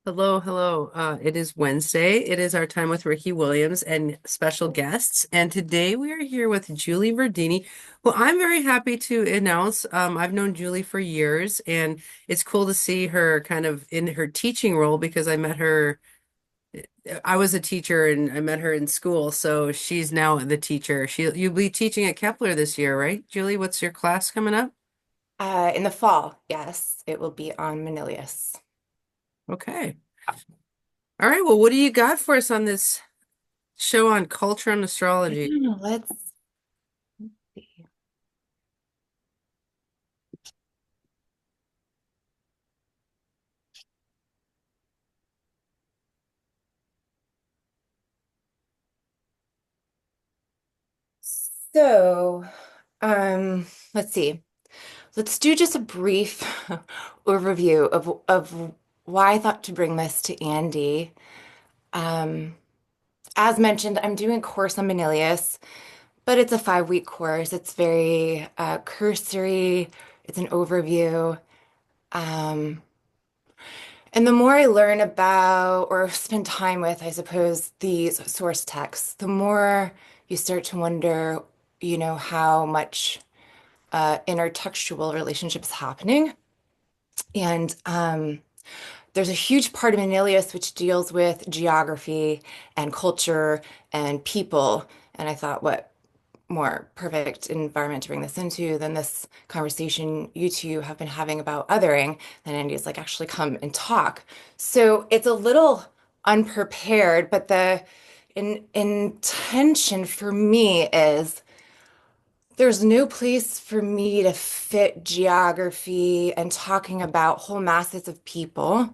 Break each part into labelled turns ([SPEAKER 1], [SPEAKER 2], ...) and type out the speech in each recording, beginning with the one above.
[SPEAKER 1] Hello, hello. It is Wednesday. It is our time with Ricky Williams and special guests. And today we are here with Julie Verdini, who I'm very happy to announce. I've known Julie for years, and it's cool to see her kind of in her teaching role because I met her. I was a teacher and I met her in school, so she's now the teacher. You'll be teaching at Kepler this year, right? Julie, what's your class coming up?
[SPEAKER 2] In the fall, yes, it will be on Manilius.
[SPEAKER 1] Okay. All right. Well, what do you got for us on this show on culture and astrology?
[SPEAKER 2] Let's see. So, um, let's see. Let's do just a brief overview of why I thought to bring this to Andy. Um, as mentioned, I'm doing a course on Manilius, but it's a 5-week course. It's very cursory. It's an overview. Um, And the more I learn about or spend time with, I suppose, these source texts, the more you start to wonder, how much intertextual relationship is happening. And there's a huge part of Manilius which deals with geography and culture and people. And I thought, what more perfect environment to bring this into than this conversation you two have been having about othering. Then Andy's like, actually come and talk. So it's a little unprepared, but the intention for me is there's no place for me to fit geography and talking about whole masses of people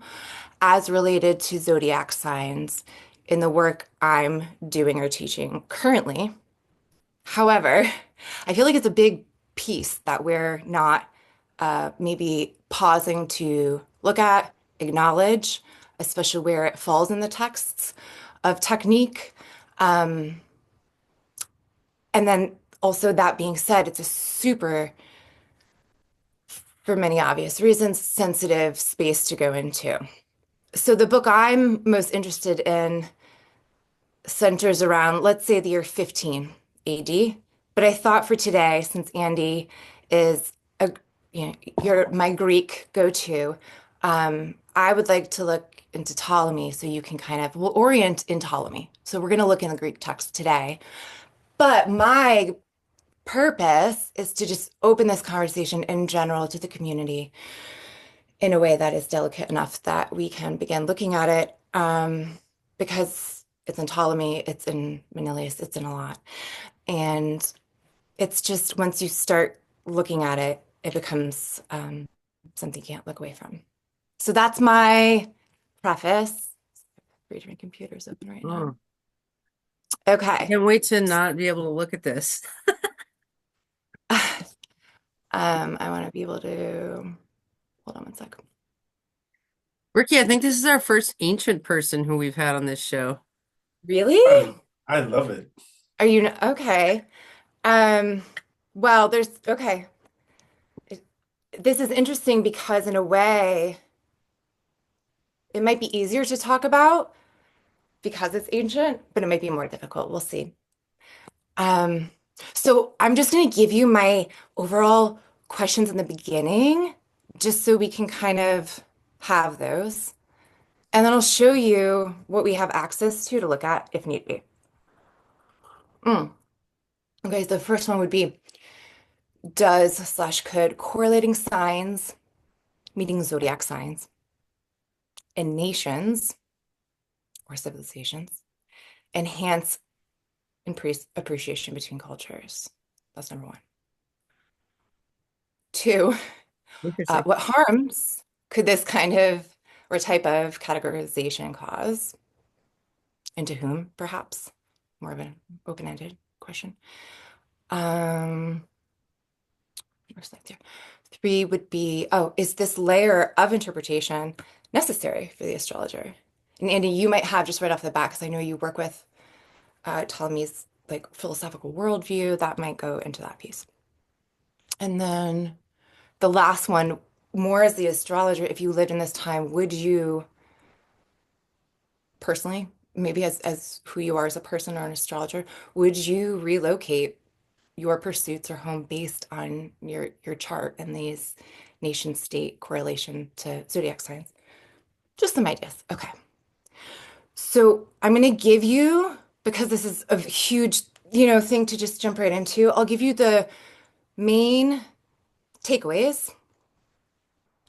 [SPEAKER 2] as related to zodiac signs in the work I'm doing or teaching currently. However, I feel like it's a big piece that we're not maybe pausing to look at, acknowledge, especially where it falls in the texts of technique. Um, and then also that being said, it's a super, for many obvious reasons, sensitive space to go into. So the book I'm most interested in centers around, let's say, the year 15 AD. But I thought for today, since Andy is a, you're my Greek go-to, I would like to look into Ptolemy so you can kind of, we'll orient in Ptolemy. So we're going to look in the Greek text today. But my purpose is to just open this conversation in general to the community in a way that is delicate enough that we can begin looking at it. Because it's in Ptolemy, it's in Manilius, it's in a lot. And it's just once you start looking at it, it becomes something you can't look away from. So that's my preface. Read my computer's open right now.
[SPEAKER 1] Oh,
[SPEAKER 2] Okay.
[SPEAKER 1] can't wait to not be able to look at this.
[SPEAKER 2] I want to be able to hold on one sec.
[SPEAKER 1] Ricky, I think this is our first ancient person who we've had on this show.
[SPEAKER 2] Really?
[SPEAKER 3] I love it.
[SPEAKER 2] Are you okay? Um, well, there's okay. This is interesting because in a way, it might be easier to talk about because it's ancient, but it might be more difficult. We'll see. Um, so I'm just going to give you my overall questions in the beginning, just so we can kind of have those. And then I'll show you what we have access to look at if need be. Mm. Okay, so the first one would be, does slash could correlating signs, meaning zodiac signs, and nations or civilizations enhance appreciation between cultures? That's number one. Two,
[SPEAKER 1] Interesting.
[SPEAKER 2] what harms could this kind of or type of categorization cause? And to whom, perhaps? More of an open-ended question. Um, where's that there? Three would be, oh, is this layer of interpretation necessary for the astrologer? And Andy, you might have just right off the bat, because I know you work with Ptolemy's like philosophical worldview, that might go into that piece. And then the last one, more as the astrologer, if you lived in this time, would you personally, maybe as who you are as a person or an astrologer, would you relocate your pursuits or home based on your chart and these nation state correlation to zodiac signs? Just some ideas. Okay. So I'm going to give you, because this is a huge, thing to just jump right into, I'll give you the main takeaways.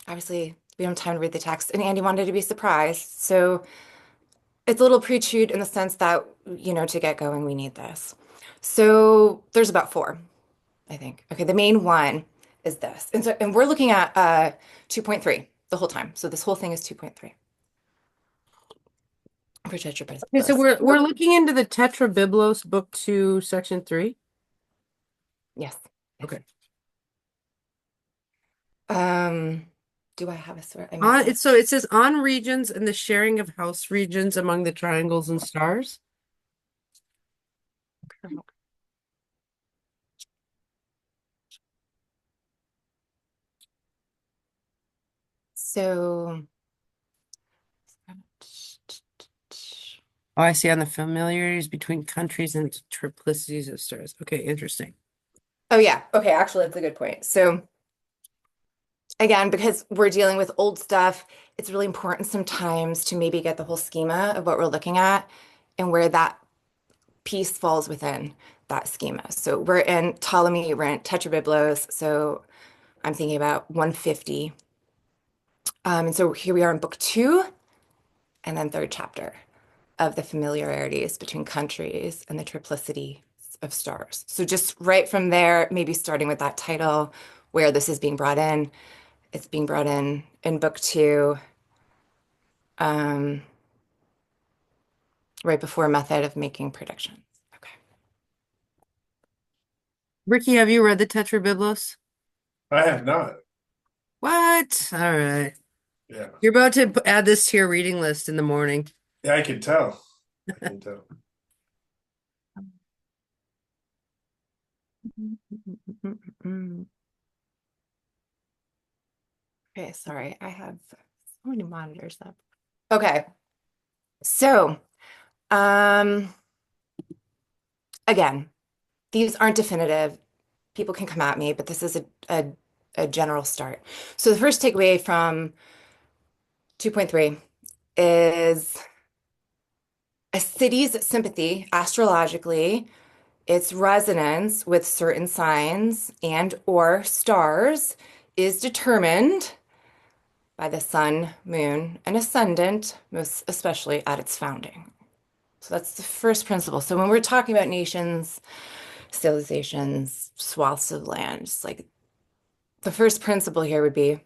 [SPEAKER 2] Obviously, we don't have time to read the text, and Andy wanted to be surprised. So it's a little pre-chewed in the sense that, to get going, we need this. So there's about four, I think. Okay, the main one is this. And we're looking at 2.3 the whole time. So this whole thing is 2.3 for
[SPEAKER 1] Okay, so
[SPEAKER 2] Tetrabiblos.
[SPEAKER 1] we're looking into the Tetrabiblos, book 2, section 3.
[SPEAKER 2] Yes, yes.
[SPEAKER 1] Okay.
[SPEAKER 2] Um, do I have a sort? I might have.
[SPEAKER 1] So it says on regions and the sharing of house regions among the triangles and stars.
[SPEAKER 2] So,
[SPEAKER 1] Oh, I see on the familiarities between countries and triplicities of stars. Okay, interesting.
[SPEAKER 2] oh yeah, okay, actually, that's a good point. So again, because we're dealing with old stuff, it's really important sometimes to maybe get the whole schema of what we're looking at and where that piece falls within that schema. So we're in Ptolemy, we're in Tetrabiblos, so I'm thinking about 150. And so here we are in book two and then third chapter of the familiarities between countries and the triplicity of stars. So just right from there, maybe starting with that title, where this is being brought in. It's being brought in book two, um, right before method of making predictions. Okay.
[SPEAKER 1] Ricky, have you read the Tetrabiblos?
[SPEAKER 3] I have not.
[SPEAKER 1] What? All right.
[SPEAKER 3] Yeah.
[SPEAKER 1] You're about to add this to your reading list in the morning.
[SPEAKER 3] Yeah, I can tell. I can tell.
[SPEAKER 2] Okay, sorry. I have so many monitors up. Okay. So, um, again, these aren't definitive. People can come at me, but this is a general start. So the first takeaway from 2.3 is a city's sympathy astrologically, its resonance with certain signs and or stars is determined by the sun, moon, and ascendant, most especially at its founding. So that's the first principle. So when we're talking about nations, civilizations, swaths of land, just like the first principle here would be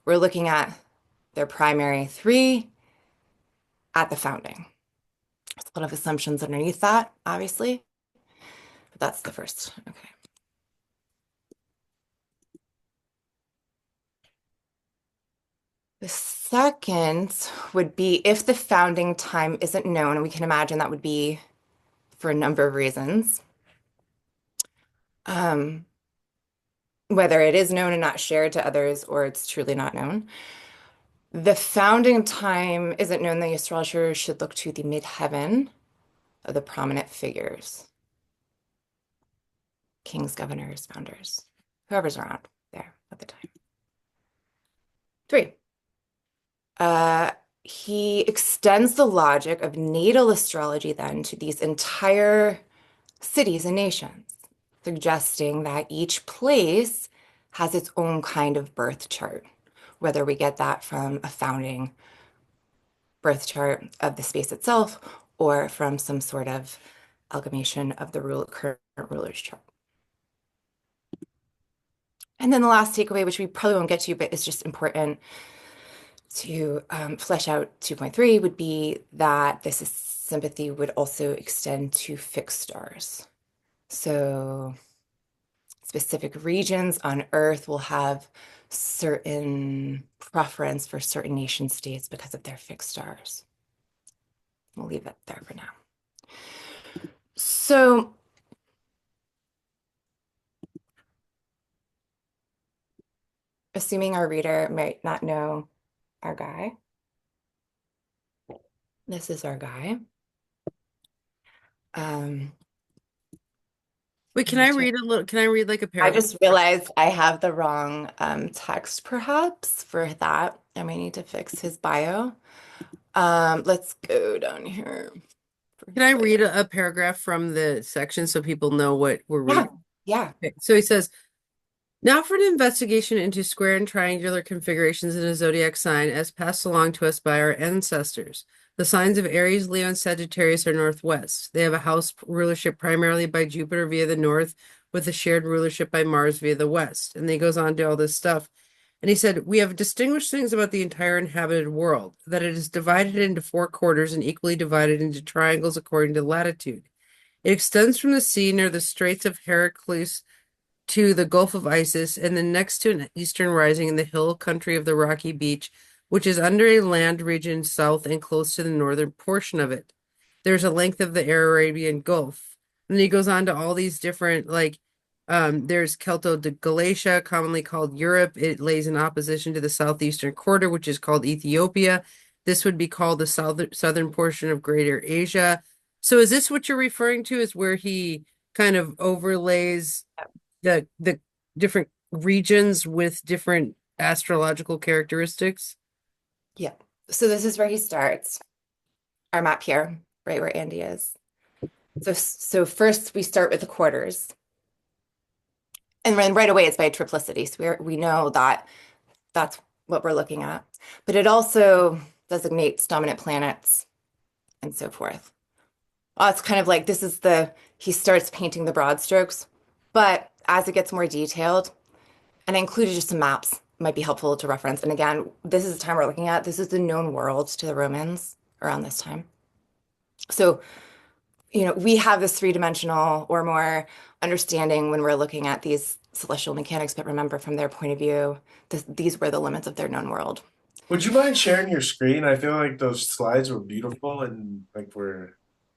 [SPEAKER 2] we're looking at their primary three at the founding. There's a lot of assumptions underneath that, obviously, but that's the first. Okay. The second would be if the founding time isn't known, and we can imagine that would be for a number of reasons. Um, Whether it is known and not shared to others or it's truly not known. The founding time isn't known, the astrologer should look to the midheaven of the prominent figures, kings, governors, founders, whoever's around there at the time. Three, uh, he extends the logic of natal astrology then to these entire cities and nations, suggesting that each place has its own kind of birth chart, whether we get that from a founding birth chart of the space itself or from some sort of amalgamation of the current ruler's chart. And then the last takeaway, which we probably won't get to, but is just important to flesh out 2.3, would be that this sympathy would also extend to fixed stars. So specific regions on Earth will have certain preference for certain nation states because of their fixed stars. We'll leave it there for now. So assuming our reader might not know our guy, This is our guy. Um,
[SPEAKER 1] Wait, can I read a little? Can I read like a
[SPEAKER 2] I
[SPEAKER 1] paragraph?
[SPEAKER 2] just realized I have the wrong text perhaps for that. I may need to fix his bio. Let's go down here for
[SPEAKER 1] Can
[SPEAKER 2] his
[SPEAKER 1] I
[SPEAKER 2] bio.
[SPEAKER 1] read a paragraph from the section so people know what we're
[SPEAKER 2] Yeah,
[SPEAKER 1] reading?
[SPEAKER 2] yeah,
[SPEAKER 1] Okay. So he says, now for an investigation into square and triangular configurations in a zodiac sign as passed along to us by our ancestors. The signs of Aries, Leo, and Sagittarius are northwest. They have a house rulership primarily by Jupiter via the north, with a shared rulership by Mars via the west. And then he goes on to all this stuff. And he said, we have distinguished things about the entire inhabited world, that it is divided into four quarters and equally divided into triangles according to latitude. It extends from the sea near the Straits of Heracleus to the Gulf of Isis, and then next to an eastern rising in the hill country of the rocky beach, which is under a land region south and close to the northern portion of it. There's a length of the Arabian Gulf. And then he goes on to all these different, like, there's Celto-Galatia, commonly called Europe. It lays in opposition to the southeastern quarter, which is called Ethiopia. This would be called the southern portion of Greater Asia. So is this what you're referring to? Is where he kind of overlays the different regions with different astrological characteristics?
[SPEAKER 2] yeah. So this is where he starts. Our map here, right where Andy is. So first we start with the quarters. And then right away it's by triplicity. So we know that that's what we're looking at. But it also designates dominant planets and so forth. It's kind of like he starts painting the broad strokes. But as it gets more detailed, and I included just some maps, might be helpful to reference. And again, this is the time we're looking at. This is the known world to the Romans around this time. So, we have this three-dimensional or more understanding when we're looking at these celestial mechanics, but remember from their point of view, these were the limits of their known world.
[SPEAKER 3] Would you mind sharing your screen? I feel like those slides were beautiful and like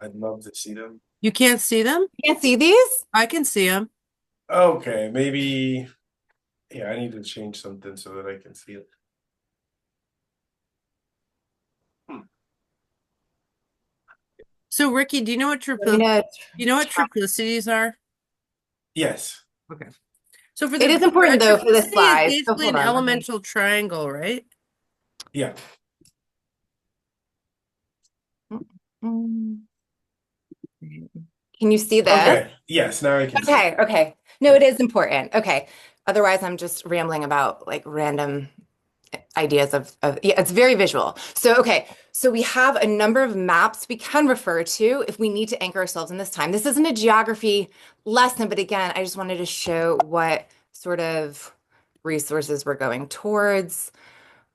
[SPEAKER 3] I'd love to see them.
[SPEAKER 1] You can't see them?
[SPEAKER 2] You can't see these?
[SPEAKER 1] I can see them.
[SPEAKER 3] Okay, maybe yeah, I need to change something so that I can see it. Hmm.
[SPEAKER 1] So Ricky, do you know what
[SPEAKER 2] I'm gonna try.
[SPEAKER 1] triplicities are?
[SPEAKER 3] Yes.
[SPEAKER 1] Okay. So
[SPEAKER 2] It is
[SPEAKER 1] a
[SPEAKER 2] important though for the
[SPEAKER 1] triplicity is
[SPEAKER 2] slides. So
[SPEAKER 1] basically
[SPEAKER 2] hold
[SPEAKER 1] an
[SPEAKER 2] on.
[SPEAKER 1] elemental triangle, right?
[SPEAKER 3] Yeah.
[SPEAKER 2] Mm. Can you see this?
[SPEAKER 3] Okay. Yes, now I can see.
[SPEAKER 2] Okay, okay. No, it is important. Okay. Otherwise, I'm just rambling about like random ideas of yeah, it's very visual. So, okay. So we have a number of maps we can refer to if we need to anchor ourselves in this time. This isn't a geography lesson, but again, I just wanted to show what sort of resources we're going towards.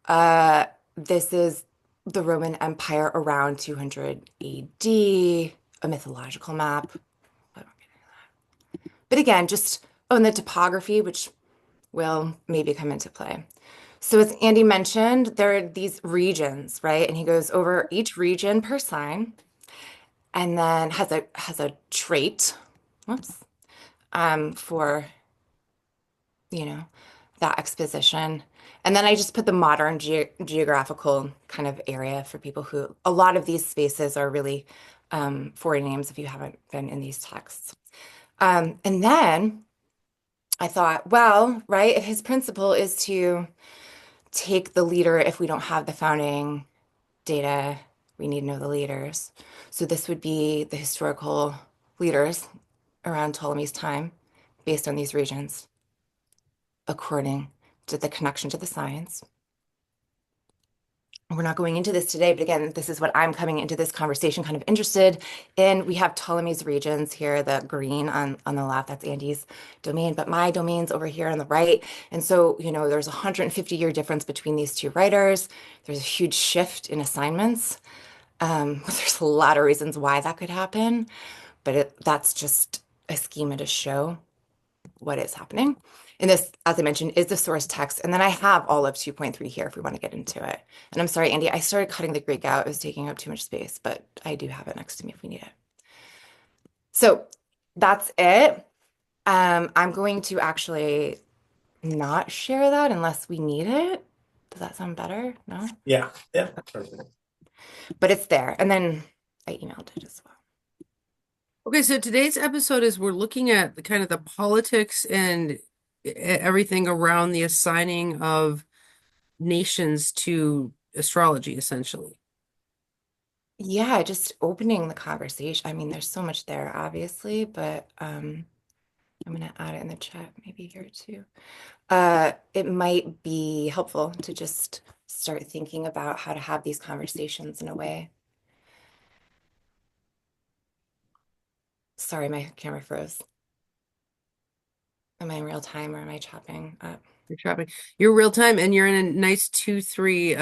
[SPEAKER 2] This is the Roman Empire around 200 AD, a mythological map. But again, just on the topography, which will maybe come into play. So as Andy mentioned, there are these regions, right? And he goes over each region per sign and then has a trait, whoops, for, you know, that exposition. And then I just put the modern geographical kind of area for people who, a lot of these spaces are really foreign names if you haven't been in these texts. And then I thought, well, right, if his principle is to take the leader if we don't have the founding data, we need to know the leaders. So this would be the historical leaders around Ptolemy's time based on these regions, according to the connection to the science. We're not going into this today, but again, this is what I'm coming into this conversation kind of interested in. We have Ptolemy's regions here, the green on the left, that's Andy's domain, but my domain's over here on the right. And so, there's a 150-year difference between these two writers. There's a huge shift in assignments. There's a lot of reasons why that could happen, but that's just a schema to show what is happening. And this, as I mentioned, is the source text. And then I have all of 2.3 here if we want to get into it. And I'm sorry, Andy, I started cutting the Greek out. It was taking up too much space, but I do have it next to me if we need it. So that's it. I'm going to actually not share that unless we need it. Does that sound better? No?
[SPEAKER 3] Yeah. Yeah. Perfect.
[SPEAKER 2] but it's there. And then I emailed it as well.
[SPEAKER 1] Okay, so today's episode is we're looking at the kind of the politics and everything around the assigning of nations to astrology, essentially.
[SPEAKER 2] Yeah, just opening the conversation. I mean, there's so much there, obviously, but I'm gonna add it in the chat maybe here too. It might be helpful to just start thinking about how to have these conversations in a way. Sorry, my camera froze. Am I in real time or am I chopping up?
[SPEAKER 1] You're shopping. You're real time and you're in a nice 2-3.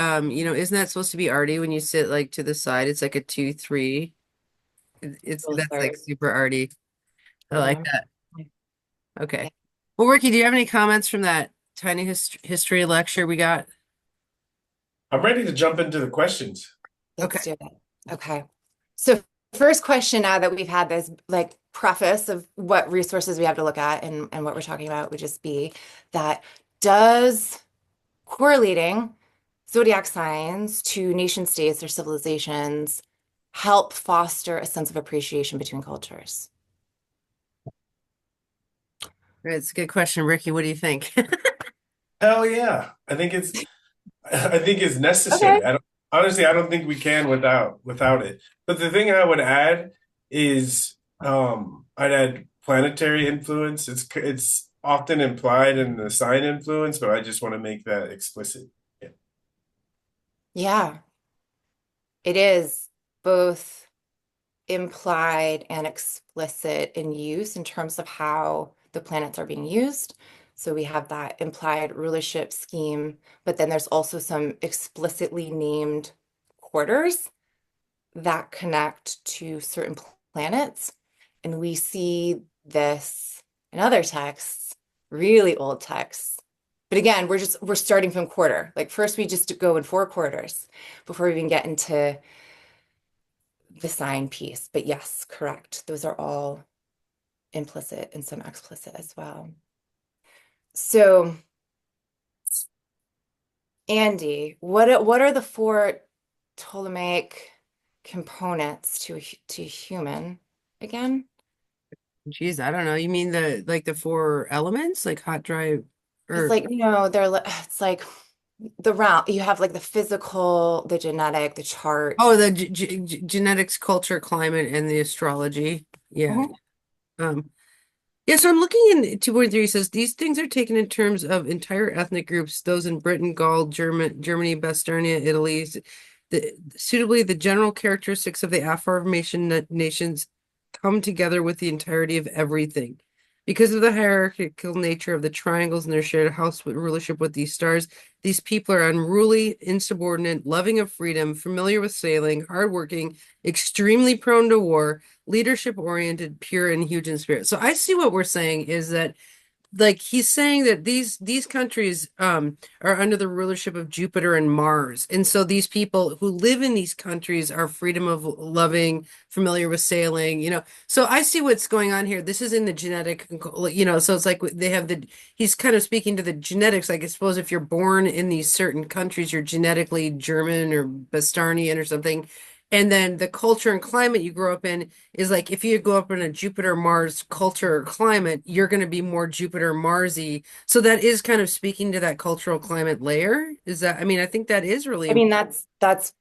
[SPEAKER 1] Isn't that supposed to be arty when you sit like to the side? It's like a 2-3. It's
[SPEAKER 2] Both
[SPEAKER 1] that's like
[SPEAKER 2] are,
[SPEAKER 1] super arty. I like
[SPEAKER 2] yeah.
[SPEAKER 1] that.
[SPEAKER 2] Yeah,
[SPEAKER 1] Okay. Well, Ricky, do you have any comments from that tiny history lecture we got?
[SPEAKER 3] I'm ready to jump into the questions.
[SPEAKER 1] Okay.
[SPEAKER 2] let's do it. Okay. So first question now that we've had this like preface of what resources we have to look at and what we're talking about would just be that does correlating zodiac signs to nation states or civilizations help foster a sense of appreciation between cultures?
[SPEAKER 1] It's a good question, Ricky. What do you think?
[SPEAKER 3] Hell yeah. I think it's
[SPEAKER 2] Okay.
[SPEAKER 3] necessary. I don't think we can without it. But the thing I would add is I'd add planetary influence. It's often implied in the sign influence, but I just want to make that explicit. Yeah.
[SPEAKER 2] Yeah, it is both implied and explicit in use in terms of how the planets are being used. So we have that implied rulership scheme, but then there's also some explicitly named quarters that connect to certain planets. And we see this in other texts, really old texts. But again, we're starting from quarter. Like first we just go in 4 quarters before we even get into the sign piece. But yes, correct. Those are all implicit and some explicit as well. So, Andy, what are the four Ptolemaic components to human again?
[SPEAKER 1] Geez, I don't know. You mean the four elements, like hot, dry,
[SPEAKER 2] It's
[SPEAKER 1] or
[SPEAKER 2] like, it's like the round, you have like the physical, the genetic, the
[SPEAKER 1] oh,
[SPEAKER 2] charts.
[SPEAKER 1] the genetics, culture, climate, and the astrology. Yeah.
[SPEAKER 2] Mhm.
[SPEAKER 1] Um, Yeah, so I'm looking in 2.3 says these things are taken in terms of entire ethnic groups, those in Britain, Gaul, Germany, Bastarnia, Italy. Suitably, the general characteristics of the aforementioned nations come together with the entirety of everything. Because of the hierarchical nature of the triangles and their shared house with rulership with these stars, these people are unruly, insubordinate, loving of freedom, familiar with sailing, hardworking, extremely prone to war, leadership oriented, pure, and huge in spirit. So I see what we're saying is that like he's saying that these countries are under the rulership of Jupiter and Mars. And so these people who live in these countries are freedom of loving, familiar with sailing, So I see what's going on here. This is in the genetic, so it's like they have he's kind of speaking to the genetics. Like I suppose if you're born in these certain countries, you're genetically German or Bastarnian or something. And then the culture and climate you grow up in is like if you go up in a Jupiter Mars culture or climate, you're going to be more Jupiter Marsy. So that is kind of speaking to that cultural climate layer. Is that, I mean, I think that is really
[SPEAKER 2] I mean,
[SPEAKER 1] important.
[SPEAKER 2] that's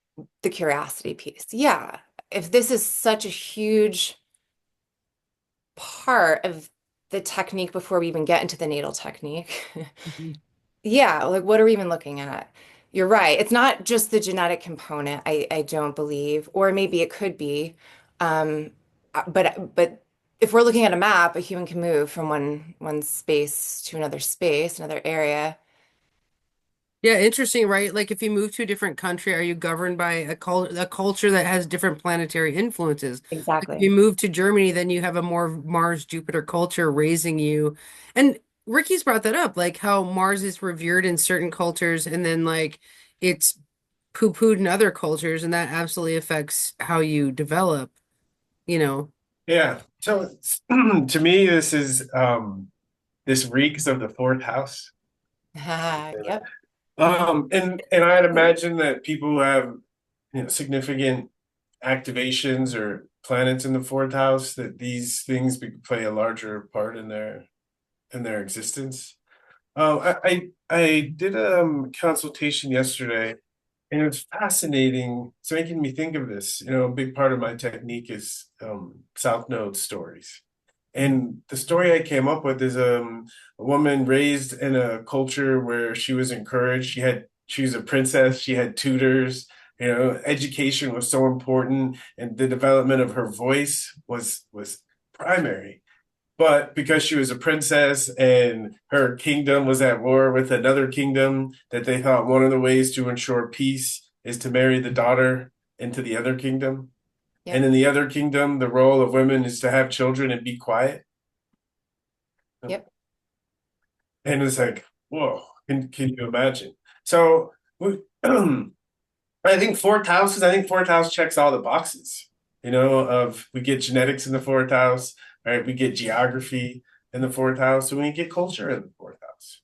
[SPEAKER 2] the curiosity piece. Yeah. If this is such a huge part of the technique before we even get into the natal technique. Yeah, like what are we even looking at? You're right. It's not just the genetic component, I don't believe, or maybe it could be. Um, but if we're looking at a map, a human can move from one space, another area.
[SPEAKER 1] Yeah, interesting, right? Like if you move to a different country, are you governed by a culture that has different planetary influences? Like if you
[SPEAKER 2] Exactly.
[SPEAKER 1] move to Germany, then you have a more Mars Jupiter culture raising you. And Ricky's brought that up, like how Mars is revered in certain cultures and then like it's poo-pooed in other cultures, and that absolutely affects how you develop, you know.
[SPEAKER 3] Yeah. So to me, this reeks of the fourth house.
[SPEAKER 2] Yep.
[SPEAKER 3] And I'd imagine that people have significant activations or planets in the fourth house, that these things play a larger part in their existence. I did a consultation yesterday, and it was fascinating. It's making me think of this. A big part of my technique is South Node stories. And the story I came up with is a woman raised in a culture where she was encouraged. She was a princess. She had tutors. Education was so important, and the development of her voice was primary. But because she was a princess and her kingdom was at war with another kingdom, that they thought one of the ways to ensure peace is to marry the daughter into the other kingdom. And
[SPEAKER 2] Yep.
[SPEAKER 3] in the other kingdom, the role of women is to have children and be quiet.
[SPEAKER 2] Yep.
[SPEAKER 3] And it's like, whoa, can you imagine? So I think fourth house checks all the boxes, of we get genetics in the fourth house, right? We get geography in the fourth house, and we get culture in the fourth house.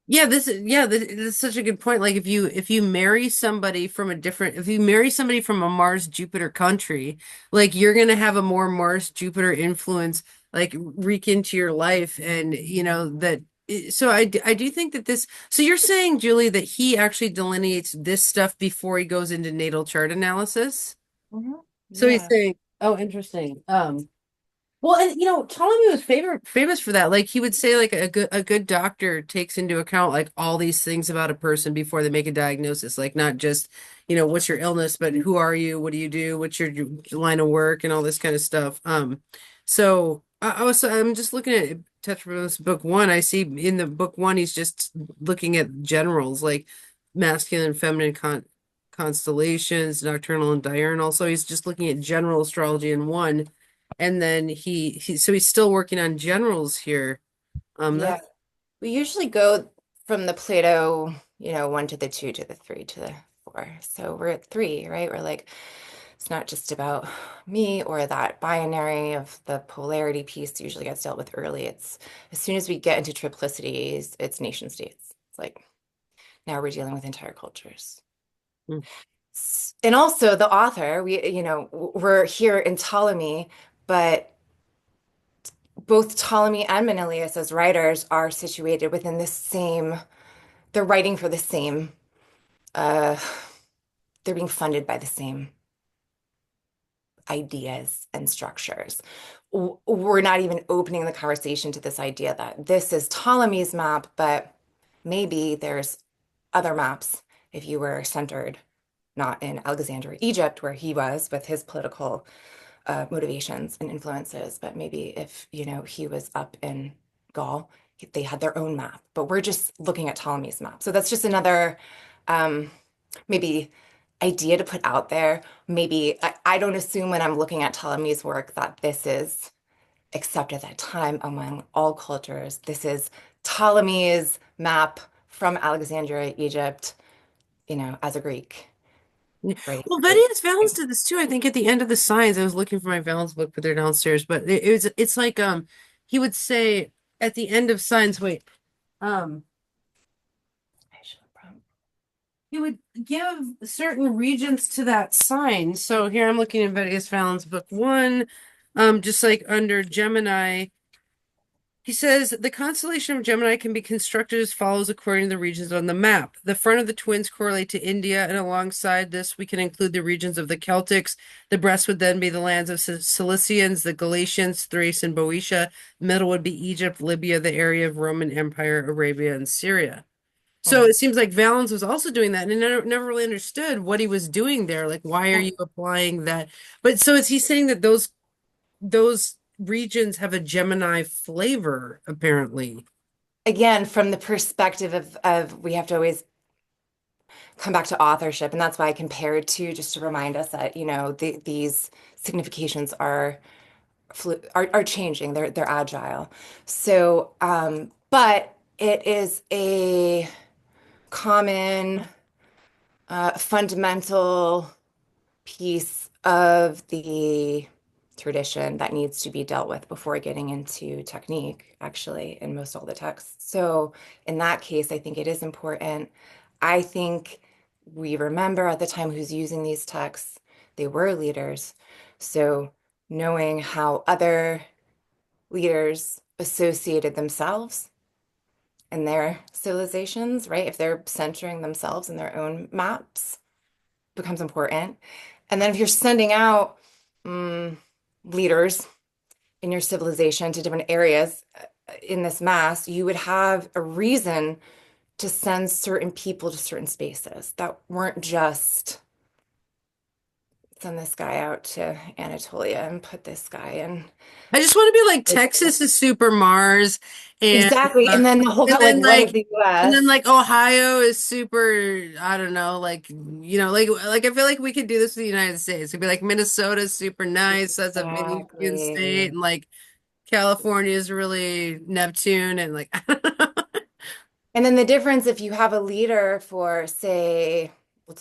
[SPEAKER 1] This is such a good point. Like if you marry somebody from a different if you marry somebody from a Mars Jupiter country, like you're gonna have a more Mars Jupiter influence like reek into your life, and that so I do think that this so you're saying, Julie, that he actually delineates this stuff before he goes into natal chart analysis.
[SPEAKER 2] Mhm.
[SPEAKER 1] So he's
[SPEAKER 2] Yeah.
[SPEAKER 1] saying, oh, interesting. Well, and Ptolemy was famous for that. Like he would say, like a good doctor takes into account like all these things about a person before they make a diagnosis. Like not just, what's your illness, but who are you? What do you do? What's your line of work and all this kind of stuff. So I'm just looking at Tetrabiblos book one. I see in the book one he's just looking at generals like masculine and feminine constellations, nocturnal and diurnal. So he's just looking at general astrology in one, and then so he's still working on generals here.
[SPEAKER 2] Yeah.
[SPEAKER 1] That's
[SPEAKER 2] We usually go from the Plato, one to the two to the three to the four. So we're at three, right? We're like, it's not just about me or that binary of the polarity piece usually gets dealt with early. It's as soon as we get into triplicities, it's nation states. It's like now we're dealing with entire cultures. And also the author, we're here in Ptolemy, but both Ptolemy and Menelaus as writers are situated within the same, they're writing for the same, uh, they're being funded by the same ideas and structures. We're not even opening the conversation to this idea that this is Ptolemy's map, but maybe there's other maps if you were centered not in Alexandria, Egypt, where he was with his political motivations and influences, but maybe if, he was up in Gaul, they had their own map. But we're just looking at Ptolemy's map. So that's just another maybe idea to put out there. Maybe I don't assume when I'm looking at Ptolemy's work that this is, except at that time among all cultures, this is Ptolemy's map from Alexandria, Egypt, as a Greek, right?
[SPEAKER 1] well, Betty Valens did this too. I think at the end of the signs, I was looking for my Valens book, but they're downstairs. But it's like he would say at the end of signs, wait, um he would give certain regions to that sign. So here I'm looking at Vedic Valens book one, just like under Gemini. He says the constellation of Gemini can be constructed as follows according to the regions on the map. The front of the twins correlate to India, and alongside this, we can include the regions of the Celtics. The breast would then be the lands of Cilicians, the Galatians, Thrace, and Boeotia. The middle would be Egypt, Libya, the area of Roman Empire, Arabia, and Syria. So
[SPEAKER 2] Mm.
[SPEAKER 1] it seems like Valens was also doing that, and I never really understood what he was doing there. Like, why are
[SPEAKER 2] Yeah.
[SPEAKER 1] you applying that? But so is he saying that those regions have a Gemini flavor, apparently.
[SPEAKER 2] Again, from the perspective of we have to always come back to authorship, and that's why I compared to just to remind us that these significations are changing. They're agile. So, but it is a common fundamental piece of the tradition that needs to be dealt with before getting into technique, actually, in most all the texts. So in that case, I think it is important. I think we remember at the time who's using these texts, they were leaders. So knowing how other leaders associated themselves and their civilizations, right? If they're centering themselves in their own maps, becomes important. And then if you're sending out leaders in your civilization to different areas in this mass, you would have a reason to send certain people to certain spaces that weren't just send this guy out to Anatolia and put this guy in.
[SPEAKER 1] I just want to be like Texas is super Mars, and
[SPEAKER 2] Exactly.
[SPEAKER 1] uh,
[SPEAKER 2] And then the whole,
[SPEAKER 1] and
[SPEAKER 2] like,
[SPEAKER 1] then
[SPEAKER 2] what is
[SPEAKER 1] like
[SPEAKER 2] the
[SPEAKER 1] and then
[SPEAKER 2] US?
[SPEAKER 1] like Ohio is super. I don't know, like I feel like we could do this with the United States. It'd be like Minnesota's super nice. That's a mini Union state,
[SPEAKER 2] Exactly.
[SPEAKER 1] and like California is really Neptune, and like
[SPEAKER 2] And then the difference if you have a leader for, say,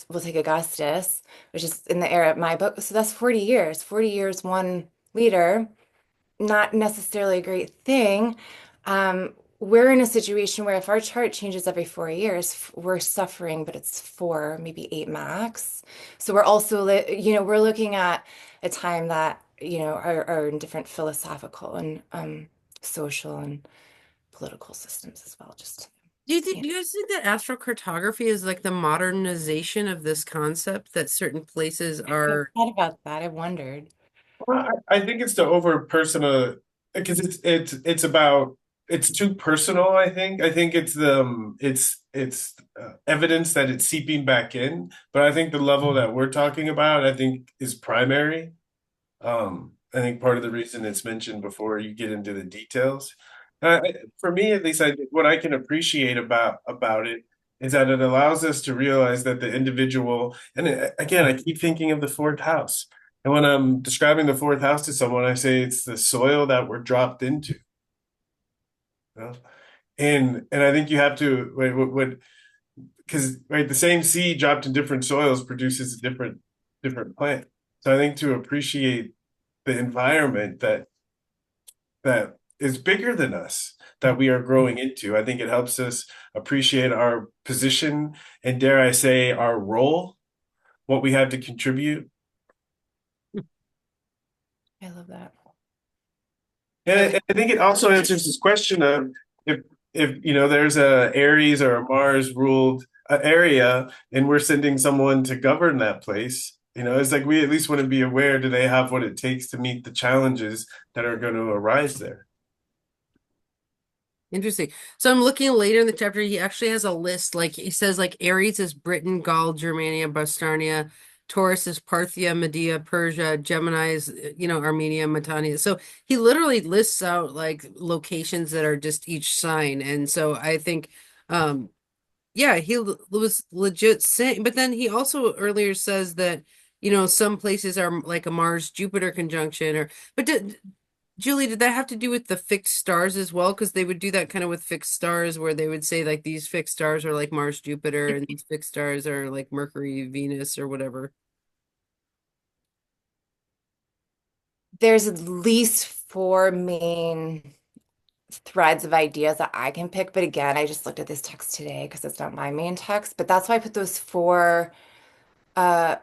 [SPEAKER 2] we'll take Augustus, which is in the era of my book. So that's 40 years. 40 years, one leader, not necessarily a great thing. We're in a situation where if our chart changes every 4 years, we're suffering, but it's four, maybe eight max. So we're also, we're looking at a time that, are in different philosophical and social and political systems as well. Just,
[SPEAKER 1] do you guys think that astrocartography is like the modernization of this concept that certain places
[SPEAKER 2] I've
[SPEAKER 1] are?
[SPEAKER 2] thought about that. I've wondered.
[SPEAKER 3] Well, I think it's the over personal because it's about it's too personal. I think it's the it's evidence that it's seeping back in, but I think the level that we're talking about, I think, is primary. I think part of the reason it's mentioned before you get into the details, for me at least, what I can appreciate about it is that it allows us to realize that the individual, and again, I keep thinking of the fourth house. And when I'm describing the fourth house to someone, I say it's the soil that we're dropped into. You know? And I think you have to what because right, the same seed dropped in different soils produces a different plant. So I think to appreciate the environment that is bigger than us that we are growing into. I think it helps us appreciate our position and, dare I say, our role, what we have to contribute.
[SPEAKER 2] I love that.
[SPEAKER 3] And
[SPEAKER 2] Okay.
[SPEAKER 3] I think it also answers this question of if there's a Aries or a Mars ruled area and we're sending someone to govern that place. It's like we at least want to be aware, do they have what it takes to meet the challenges that are going to arise there?
[SPEAKER 1] Interesting. So I'm looking later in the chapter, he actually has a list. Like he says, like Aries is Britain, Gaul, Germania, Bastarnia, Taurus is Parthia, Media, Persia, Gemini is, Armenia, Mitannia. So he literally lists out like locations that are just each sign. And so I think, yeah, was legit saying, but then he also earlier says that, some places are like a Mars Jupiter conjunction but Julie, did that have to do with the fixed stars as well? Because they would do that kind of with fixed stars where they would say like these fixed stars are like Mars, Jupiter, and these fixed stars are like Mercury, Venus, or whatever.
[SPEAKER 2] There's at least four main threads of ideas that I can pick. But again, I just looked at this text today because it's not my main text. But that's why I put those four uh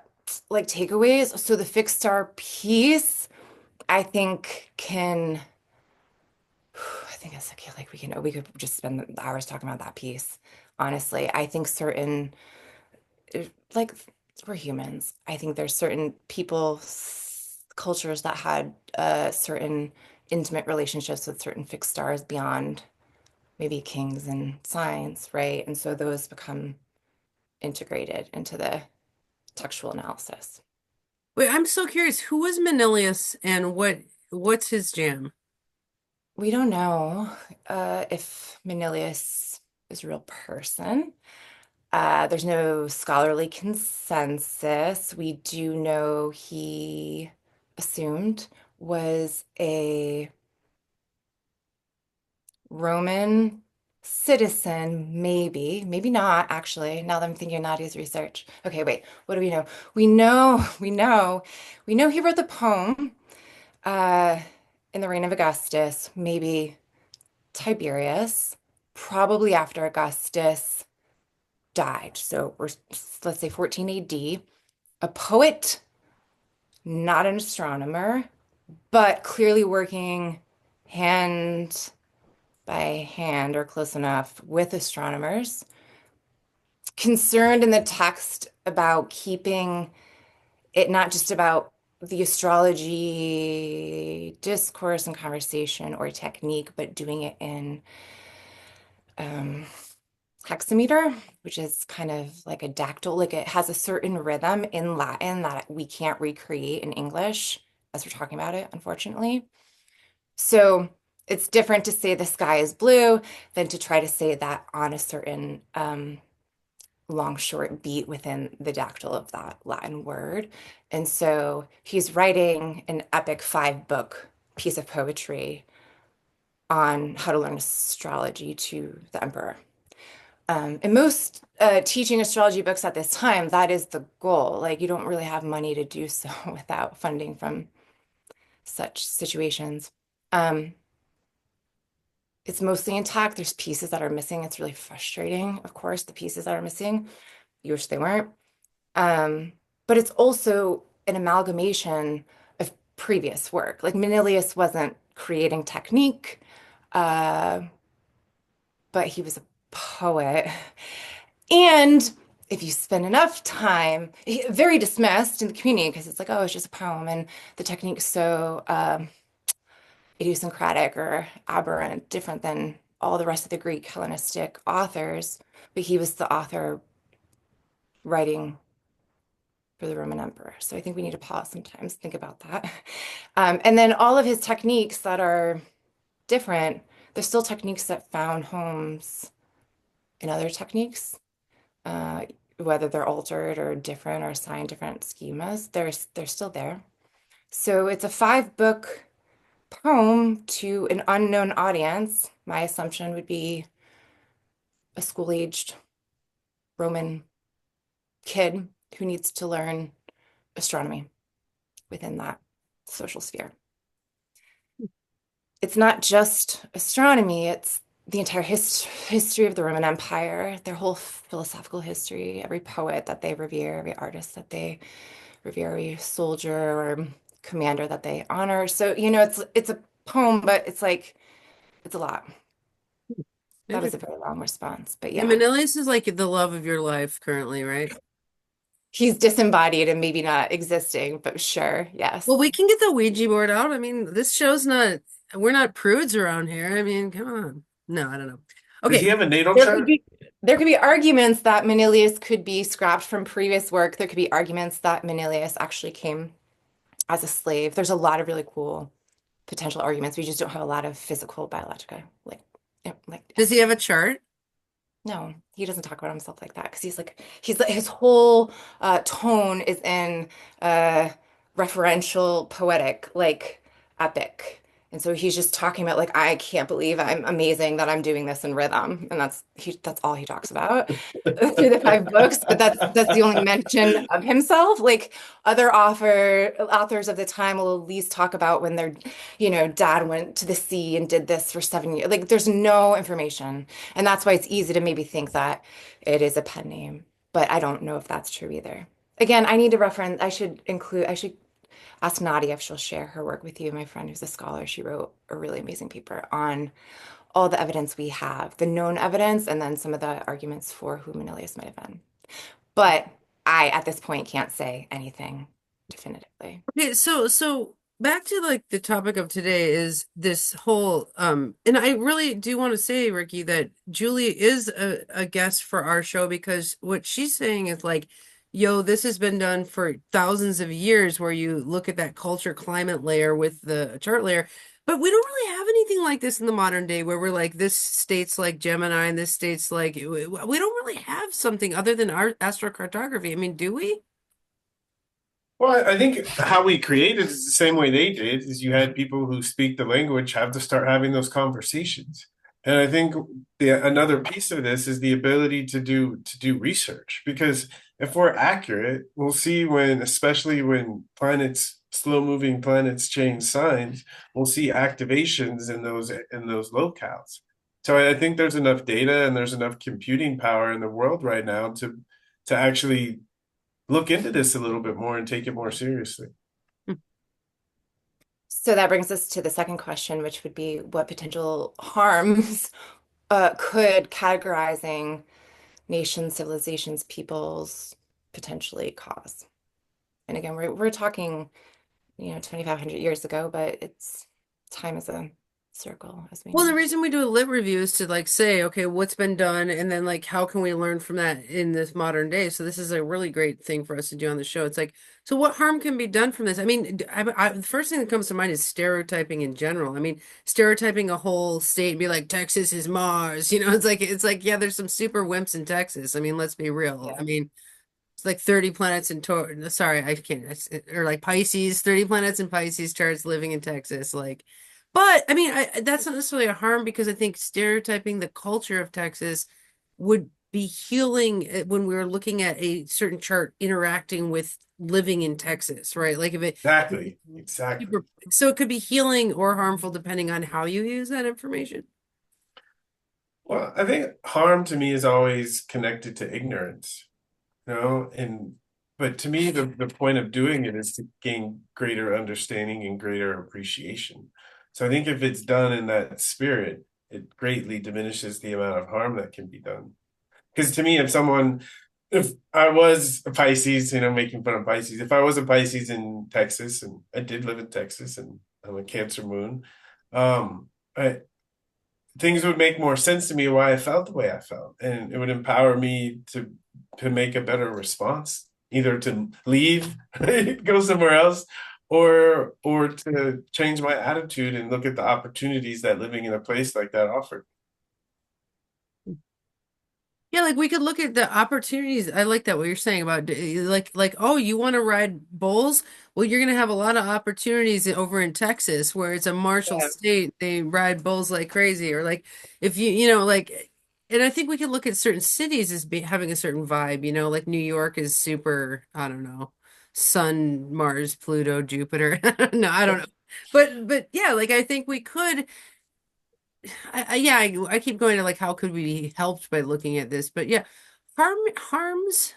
[SPEAKER 2] like takeaways. So the fixed star piece, I think can I think it's okay. Like we could just spend hours talking about that piece. Honestly, I think certain like we're humans. I think there's certain people, cultures that had certain intimate relationships with certain fixed stars beyond maybe kings and signs, right? And so those become integrated into the textual analysis.
[SPEAKER 1] Wait, I'm so curious. Who was Manilius and what's his jam?
[SPEAKER 2] We don't know if Manilius is a real person. There's no scholarly consensus. We do know he assumed was a Roman citizen, maybe not, actually. Now that I'm thinking of Nadia's research. Okay, wait, what do we know? We know he wrote the poem uh, in the reign of Augustus, maybe Tiberius, probably after Augustus died. So we're, let's say 14 AD, a poet, not an astronomer, but clearly working hand by hand or close enough with astronomers, concerned in the text about keeping it not just about the astrology discourse and conversation or technique, but doing it in um, hexameter, which is kind of like a dactyl, like it has a certain rhythm in Latin that we can't recreate in English as we're talking about it, unfortunately. So it's different to say the sky is blue than to try to say that on a certain long short beat within the dactyl of that Latin word. And so he's writing an epic 5 book piece of poetry on how to learn astrology to the emperor. And most teaching astrology books at this time, that is the goal. Like you don't really have money to do so without funding from such situations. Um, it's mostly intact. There's pieces that are missing. It's really frustrating, of course, the pieces that are missing. You wish they weren't. But it's also an amalgamation of previous work. Like Manilius wasn't creating technique, uh, but he was a poet. And if you spend enough time, very dismissed in the community because it's like, oh, it's just a poem, and the technique's so idiosyncratic or aberrant, different than all the rest of the Greek Hellenistic authors. But he was the author writing for the Roman emperor. So I think we need to pause sometimes, think about that. And then all of his techniques that are different, there's still techniques that found homes in other techniques, uh, whether they're altered or different or assigned different schemas, they're still there. So it's a 5 book poem to an unknown audience. My assumption would be a school-aged Roman kid who needs to learn astronomy within that social sphere. It's not just astronomy, it's the entire history of the Roman Empire, their whole philosophical history, every poet that they revere, every artist that they revere, every soldier or commander that they honor. So, it's a poem, but it's like it's a lot. That was a very long response, but
[SPEAKER 1] And
[SPEAKER 2] yeah.
[SPEAKER 1] Manilius is like the love of your life currently, right?
[SPEAKER 2] He's disembodied and maybe not existing, but sure,
[SPEAKER 1] Well,
[SPEAKER 2] yes.
[SPEAKER 1] we can get the Ouija board out. I mean, this show's not, we're not prudes around here. I mean, come on. No, I don't know.
[SPEAKER 3] Does
[SPEAKER 1] Okay.
[SPEAKER 3] he have a natal
[SPEAKER 2] There could
[SPEAKER 3] chart?
[SPEAKER 2] be there could be arguments that Manilius could be scrapped from previous work. There could be arguments that Manilius actually came as a slave. There's a lot of really cool potential arguments. We just don't have a lot of physical biologica like
[SPEAKER 1] Does he have a chart?
[SPEAKER 2] no, he doesn't talk about himself like that because he's like his whole tone is in referential poetic like epic. And so he's just talking about like I can't believe I'm amazing that I'm doing this in rhythm, and that's all he talks about through the 5 books. But that's the only mention of himself. Like other authors of the time will at least talk about when their dad went to the sea and did this for 7 years. Like there's no information, and that's why it's easy to maybe think that it is a pen name. But I don't know if that's true either. Again, I need to reference. I should ask Nadia if she'll share her work with you, my friend who's a scholar. She wrote a really amazing paper on all the evidence we have, the known evidence, and then some of the arguments for who Manilius might have been. But I, at this point, can't say anything definitively.
[SPEAKER 1] Okay, so back to like the topic of today is this whole and I really do want to say, Ricky, that Julie is a guest for our show because what she's saying is like, yo, this has been done for thousands of years where you look at that culture climate layer with the chart layer, but we don't really have anything like this in the modern day where we're like this state's like Gemini and this state's like we don't really have something other than our astrocartography. I mean, do we?
[SPEAKER 3] Well, I think how we created is the same way they did, is you had people who speak the language have to start having those conversations. And I think another piece of this is the ability to do research, because if we're accurate, we'll see when, especially when slow moving planets change signs, we'll see activations in those locales. So I think there's enough data and there's enough computing power in the world right now to actually look into this a little bit more and take it more seriously.
[SPEAKER 2] So that brings us to the second question, which would be what potential harms could categorizing nations, civilizations, peoples potentially cause? And again, we're talking, 2,500 years ago, but it's time as a circle, as we
[SPEAKER 1] Well, the
[SPEAKER 2] know.
[SPEAKER 1] reason we do a lit review is to like say, okay, what's been done, and then like how can we learn from that in this modern day? So this is a really great thing for us to do on the show. It's like, so what harm can be done from this? I mean, the first thing that comes to mind is stereotyping in general. I mean, stereotyping a whole state and be like, Texas is Mars. It's like, yeah, there's some super wimps in Texas. I mean, let's be real. I
[SPEAKER 2] Yeah.
[SPEAKER 1] mean, it's like 30 planets in Taurus. Sorry, I can't. Or like Pisces, 30 planets in Pisces charts living in Texas. Like, but I mean, that's not necessarily a harm because I think stereotyping the culture of Texas would be healing when we were looking at a certain chart interacting with living in Texas, right? Like if it
[SPEAKER 3] Exactly. Exactly.
[SPEAKER 1] super, so it could be healing or harmful depending on how you use that information.
[SPEAKER 3] Well, I think harm to me is always connected to ignorance, and but to me the point of doing it is to gain greater understanding and greater appreciation. So I think if it's done in that spirit, it greatly diminishes the amount of harm that can be done. Because to me, if I was a Pisces, making fun of Pisces, if I was a Pisces in Texas, and I did live in Texas, and I'm a Cancer moon, I things would make more sense to me why I felt the way I felt, and it would empower me to make a better response, either to leave, go somewhere else, or to change my attitude and look at the opportunities that living in a place like that offered.
[SPEAKER 1] Yeah, like we could look at the opportunities. I like that what you're saying about like oh, you want to ride bulls? Well, you're gonna have a lot of opportunities over in Texas where it's a martial
[SPEAKER 2] Yeah.
[SPEAKER 1] state. They ride bulls like crazy, or like if like, and I think we could look at certain cities as having a certain vibe. Like New York is super. I don't know, Sun, Mars, Pluto, Jupiter. No, I don't know, but yeah, like I think we could. Yeah, I keep going to like how could we be helped by looking at this, but yeah, harms.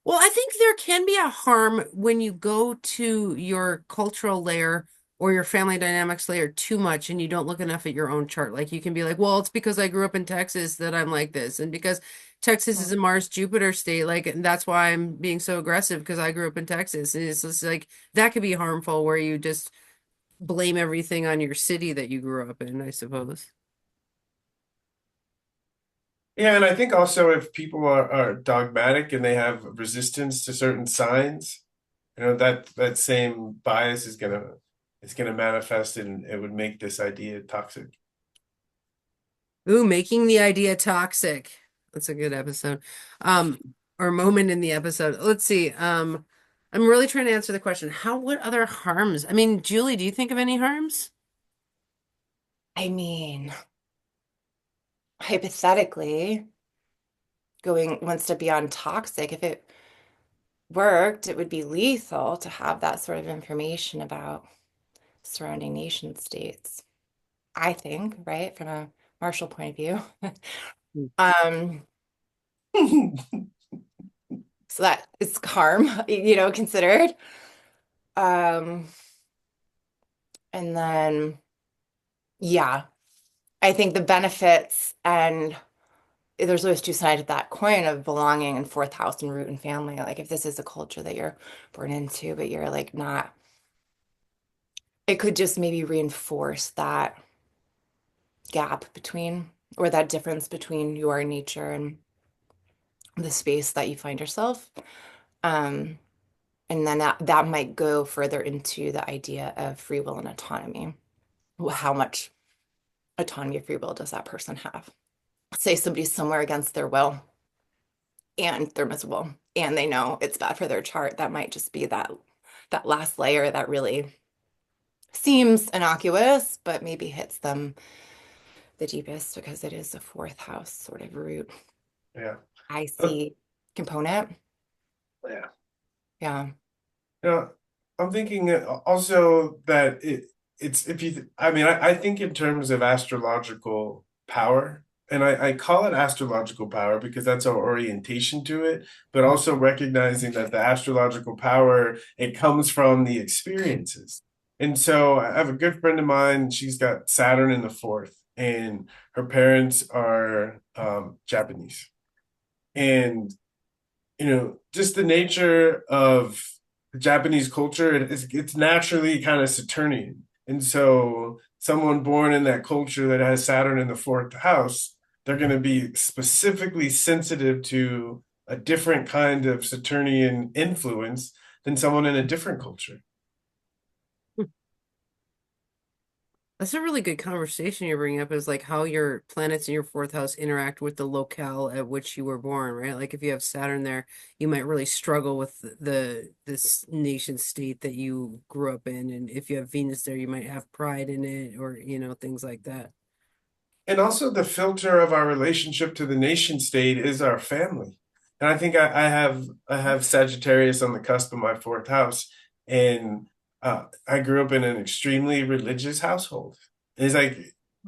[SPEAKER 1] Well, I think there can be a harm when you go to your cultural layer or your family dynamics layer too much and you don't look enough at your own chart. Like you can be like, well, it's because I grew up in Texas that I'm like this, and because Texas is a Mars Jupiter state, like and that's why I'm being so aggressive because I grew up in Texas. And it's just like that could be harmful where you just blame everything on your city that you grew up in, I suppose.
[SPEAKER 3] Yeah, and I think also if people are dogmatic and they have resistance to certain signs, that same bias is gonna manifest and it would make this idea toxic.
[SPEAKER 1] Ooh, making the idea toxic. That's a good episode. Or moment in the episode. Let's see. I'm really trying to answer the question. What other harms? I mean, Julie, do you think of any harms?
[SPEAKER 2] I mean, hypothetically, going one step beyond toxic, if it worked, it would be lethal to have that sort of information about surrounding nation states. I think, right, from a martial point of view. Um, so that is harm, considered. Um, and then, yeah, I think the benefits and there's always two sides of that coin of belonging and fourth house and root and family. Like if this is a culture that you're born into, but you're like not, it could just maybe reinforce that gap between or that difference between your nature and the space that you find yourself. Um, and then that might go further into the idea of free will and autonomy. Well, how much autonomy of free will does that person have? Say somebody's somewhere against their will and they're miserable and they know it's bad for their chart. That might just be that last layer that really seems innocuous, but maybe hits them the deepest because it is a fourth house sort of root.
[SPEAKER 3] Yeah.
[SPEAKER 2] I
[SPEAKER 3] Uh,
[SPEAKER 2] see component.
[SPEAKER 3] yeah.
[SPEAKER 2] Yeah.
[SPEAKER 3] Yeah. I'm thinking also that it's if you I mean I think in terms of astrological power. And I call it astrological power because that's our orientation to it, but also recognizing that the astrological power, it comes from the experiences. And so I have a good friend of mine, she's got Saturn in the fourth, and her parents are Japanese. And just the nature of Japanese culture, it's naturally kind of Saturnian. And so someone born in that culture that has Saturn in the fourth house, they're going to be specifically sensitive to a different kind of Saturnian influence than someone in a different culture.
[SPEAKER 1] That's a really good conversation you're bringing up is like how your planets in your fourth house interact with the locale at which you were born, right? Like if you have Saturn there, you might really struggle with this nation state that you grew up in. And if you have Venus there, you might have pride in it or, things like that.
[SPEAKER 3] And also the filter of our relationship to the nation state is our family. And I think I have Sagittarius on the cusp of my fourth house, and I grew up in an extremely religious household. It's like,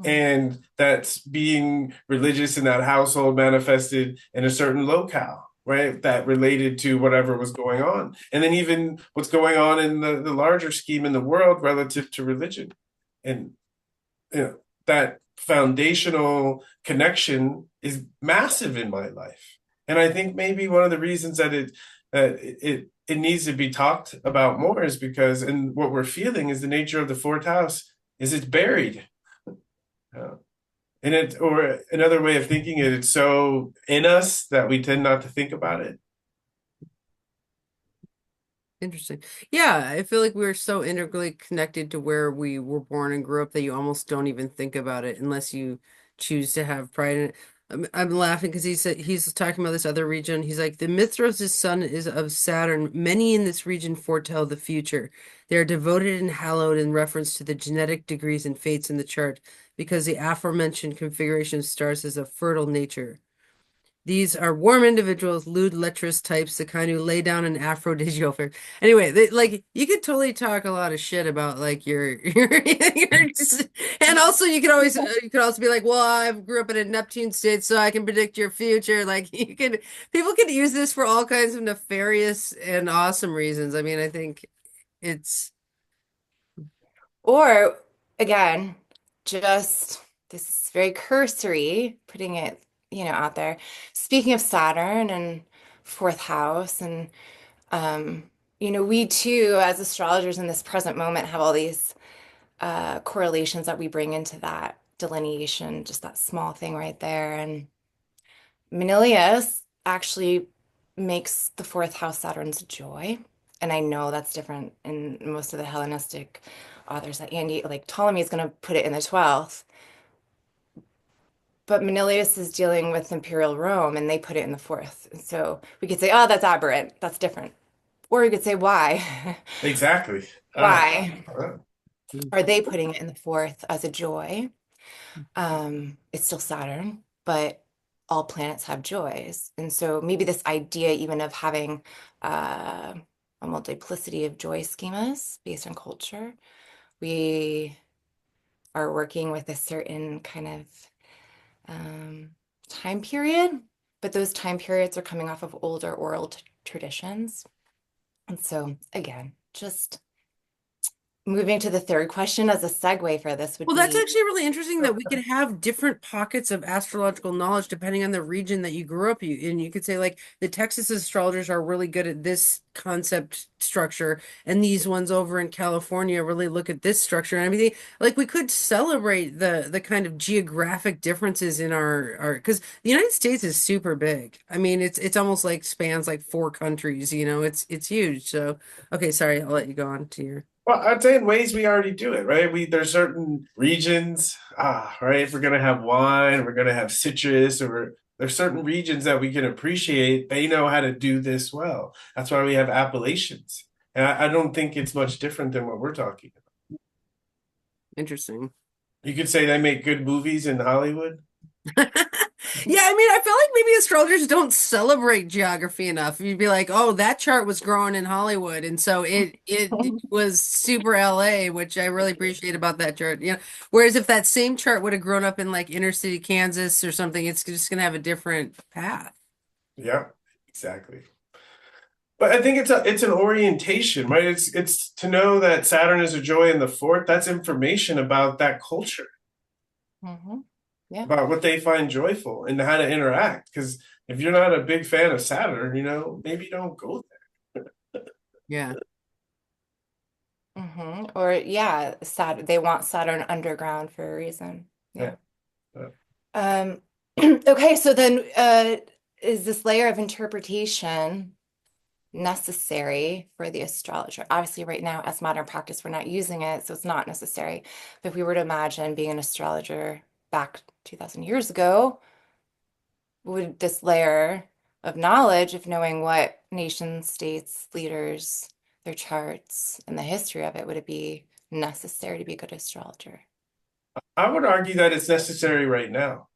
[SPEAKER 3] and that's being religious in that household manifested in a certain locale, right? That related to whatever was going on, and then even what's going on in the larger scheme in the world relative to religion, and that foundational connection is massive in my life. And I think maybe one of the reasons that it needs to be talked about more is because, and what we're feeling is the nature of the fourth house is it's buried. Uh, and it, or another way of thinking it, it's so in us that we tend not to think about it.
[SPEAKER 1] Interesting. Yeah, I feel like we're so integrally connected to where we were born and grew up that you almost don't even think about it unless you choose to have pride in it. I'm laughing because he said he's talking about this other region. He's like, the Mithras' son is of Saturn. Many in this region foretell the future. They are devoted and hallowed in reference to the genetic degrees and fates in the chart because the aforementioned configuration of stars is of fertile nature. These are warm individuals, lewd, lecherous types, the kind who lay down an aphrodisiac. Anyway, like you could totally talk a lot of shit about like and also you could also be like, well, I grew up in a Neptune state, so I can predict your future. Like people could use this for all kinds of nefarious and awesome reasons. I mean, I think it's
[SPEAKER 2] Or again, just this is very cursory, putting it, out there. Speaking of Saturn and fourth house, and we too, as astrologers in this present moment, have all these correlations that we bring into that delineation, just that small thing right there. And Manilius actually makes the fourth house Saturn's joy. And I know that's different in most of the Hellenistic authors that Andy, like Ptolemy is going to put it in the 12th. But Manilius is dealing with Imperial Rome and they put it in the fourth. And so we could say, oh, that's aberrant. That's different. Or we could say, why?
[SPEAKER 3] Exactly.
[SPEAKER 2] Why
[SPEAKER 3] Uh,
[SPEAKER 2] are they putting it in the fourth as a joy? It's still Saturn, but all planets have joys. And so maybe this idea even of having uh, a multiplicity of joy schemas based on culture, we are working with a certain kind of time period, but those time periods are coming off of older oral traditions. And so again, just moving to the third question as a segue for this would
[SPEAKER 1] Well, that's
[SPEAKER 2] be
[SPEAKER 1] actually really interesting that we could have different pockets of astrological knowledge depending on the region that you grew up. And you could say like the Texas astrologers are really good at this concept structure, and these ones over in California really look at this structure. And I mean, like we could celebrate the kind of geographic differences in our because the United States is super big. I mean, it's almost like spans like four countries. It's huge. So okay, sorry, I'll let you go on to your.
[SPEAKER 3] Well, I'd say in ways we already do it, right? There's certain regions, right? If we're gonna have wine, we're gonna have citrus, or there's certain regions that we can appreciate. They know how to do this well. That's why we have appellations. And I don't think it's much different than what we're talking about.
[SPEAKER 1] Interesting.
[SPEAKER 3] You could say they make good movies in Hollywood.
[SPEAKER 1] Yeah, I mean, I feel like maybe astrologers don't celebrate geography enough. You'd be like, "Oh, that chart was growing in Hollywood, and so it was super LA," which I really appreciate about that chart. Whereas if that same chart would have grown up in like inner city Kansas or something, it's just gonna have a different path.
[SPEAKER 3] Yeah, exactly. But I think it's an orientation, right? It's to know that Saturn is a joy in the fourth. That's information about that culture,
[SPEAKER 2] Hmm. Yeah.
[SPEAKER 3] about what they find joyful and how to interact. Because if you're not a big fan of Saturn, maybe don't go
[SPEAKER 1] Yeah.
[SPEAKER 2] Or yeah, they want Saturn underground for a reason. Yeah.
[SPEAKER 3] there. Yeah.
[SPEAKER 2] Um, okay, so then is this layer of interpretation necessary for the astrologer? Obviously, right now, as modern practice, we're not using it, so it's not necessary. But if we were to imagine being an astrologer back 2000 years ago, would this layer of knowledge of knowing what nation states, leaders, their charts, and the history of it, would it be necessary to be a good astrologer?
[SPEAKER 3] I would argue that it's necessary right now.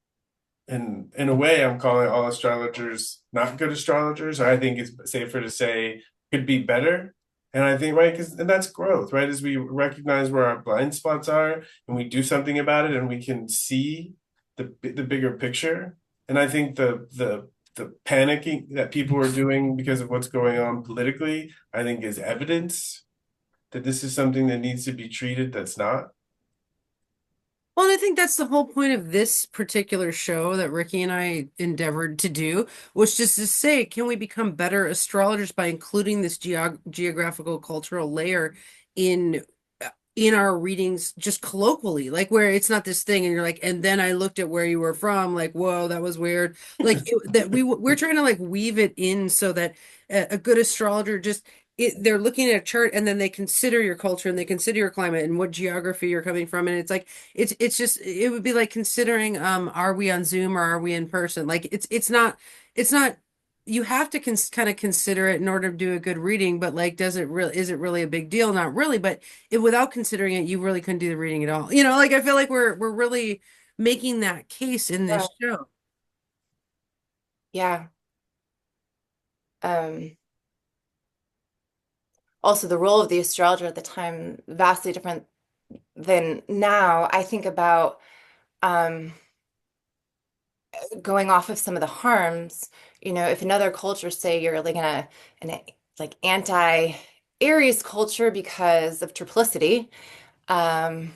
[SPEAKER 3] In a way, I'm calling all astrologers not good astrologers, or I think it's safer to say could be better. And I think, right, and that's growth, right? As we recognize where our blind spots are and we do something about it and we can see the bigger picture. And I think the panicking that people are doing because of what's going on politically, I think is evidence that this is something that needs to be treated that's not.
[SPEAKER 1] Well, and I think that's the whole point of this particular show that Ricky and I endeavored to do, was just to say, can we become better astrologers by including this geographical cultural layer in in our readings just colloquially, like where it's not this thing and you're like, and then I looked at where you were from, like, whoa, that was weird. Like that we're trying to like weave it in so that a good astrologer just they're looking at a chart and then they consider your culture and they consider your climate and what geography you're coming from, and it's like it's just it would be like considering are we on Zoom or are we in person? Like it's not you have to kind of consider it in order to do a good reading, but like does it really is it really a big deal? Not really, but without considering it, you really couldn't do the reading at all. Like I feel like we're really making that case in
[SPEAKER 2] Yeah.
[SPEAKER 1] this show.
[SPEAKER 2] Yeah. Um, Also, the role of the astrologer at the time, vastly different than now. I think about um, going off of some of the harms. If another culture, say you're like in a like anti-Aries culture because of triplicity, um,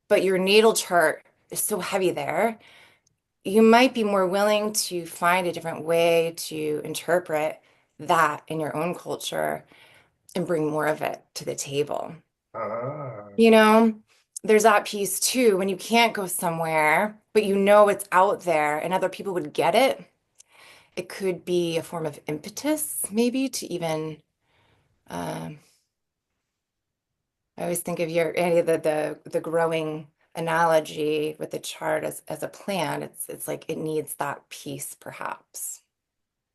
[SPEAKER 2] but your natal chart is so heavy there, you might be more willing to find a different way to interpret that in your own culture and bring more of it to the table.
[SPEAKER 3] Ah.
[SPEAKER 2] You know, there's that piece too, when you can't go somewhere, but you know it's out there and other people would get it. It could be a form of impetus, maybe, to even um, I always think of your any of the growing analogy with the chart as a plant. It's like it needs that piece, perhaps.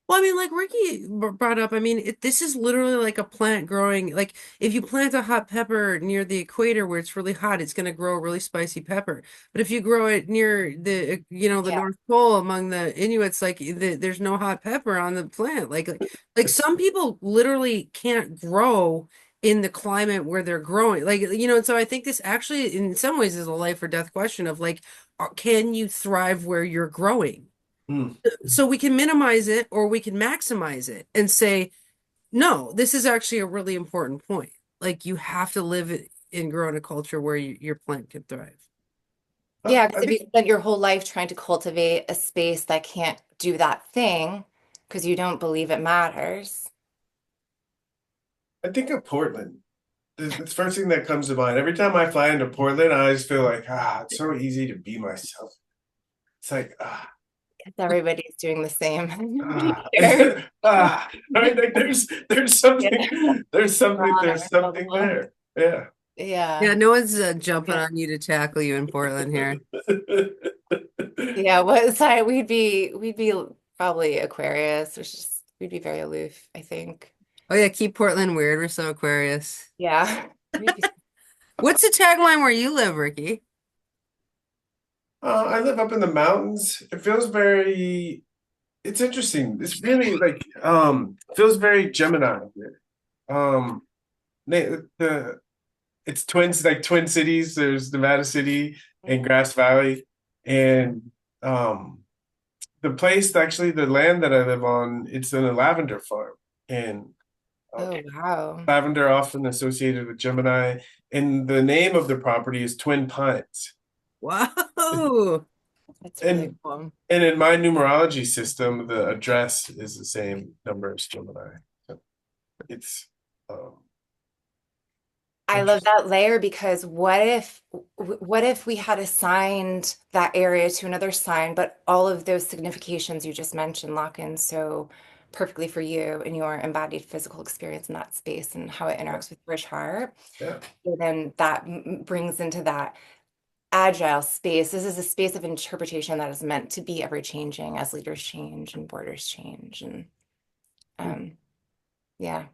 [SPEAKER 1] Well, I mean, like Ricky brought up, I mean, this is literally like a plant growing. Like, if you plant a hot pepper near the equator where it's really hot, it's going to grow a really spicy pepper. But if you grow it near the
[SPEAKER 2] Yeah.
[SPEAKER 1] North Pole among the Inuits, like there's no hot pepper on the plant. Like some people literally can't grow in the climate where they're growing. And so I think this actually, in some ways, is a life or death question of like, can you thrive where you're growing?
[SPEAKER 3] Hmm.
[SPEAKER 1] So we can minimize it or we can maximize it and say, no, this is actually a really important point. Like you have to live and grow in a culture where your plant can thrive.
[SPEAKER 2] Yeah, because
[SPEAKER 3] I
[SPEAKER 2] if you
[SPEAKER 3] think
[SPEAKER 2] spent your whole life trying to cultivate a space that can't do that thing because you don't believe it matters.
[SPEAKER 3] I think of Portland. The first thing that comes to mind. Every time I fly into Portland, I just feel like, it's so easy to be myself. It's like,
[SPEAKER 2] Everybody's doing the same. Here.
[SPEAKER 3] ah, right? Like there's
[SPEAKER 2] Yeah.
[SPEAKER 3] something,
[SPEAKER 2] We're on
[SPEAKER 3] there's
[SPEAKER 2] our
[SPEAKER 3] something
[SPEAKER 2] bubble.
[SPEAKER 3] there. Yeah.
[SPEAKER 1] Yeah,
[SPEAKER 2] Yeah.
[SPEAKER 1] no one's jumping
[SPEAKER 2] Yeah.
[SPEAKER 1] on you to tackle you in Portland here.
[SPEAKER 2] Yeah. What side we'd be probably Aquarius, which is we'd be very aloof, I think.
[SPEAKER 1] Oh yeah, keep Portland weird. We're so Aquarius.
[SPEAKER 2] Yeah. We'd be
[SPEAKER 1] What's the tagline where you live, Ricky?
[SPEAKER 3] I live up in the mountains. It feels very, it's interesting. It's really like, feels very Gemini here. Um, the it's twins, like twin cities. There's Nevada City and Grass Valley, and um, the place, actually, the land that I live on, it's in a lavender farm, and um,
[SPEAKER 2] Oh, wow.
[SPEAKER 3] lavender often associated with Gemini, and the name of the property is Twin Pines.
[SPEAKER 1] Wow.
[SPEAKER 2] That's really
[SPEAKER 3] And
[SPEAKER 2] cool.
[SPEAKER 3] and in my numerology system, the address is the same number as Gemini. So it's um,
[SPEAKER 2] I love
[SPEAKER 3] interesting.
[SPEAKER 2] that layer because what if we had assigned that area to another sign, but all of those significations you just mentioned lock in so perfectly for you and your embodied physical experience in that space and how it
[SPEAKER 3] Yeah,
[SPEAKER 2] interacts with your chart.
[SPEAKER 3] yeah.
[SPEAKER 2] So then that brings into that agile space. This is a space of interpretation that is meant to be ever changing as leaders change and borders change. And um, yeah.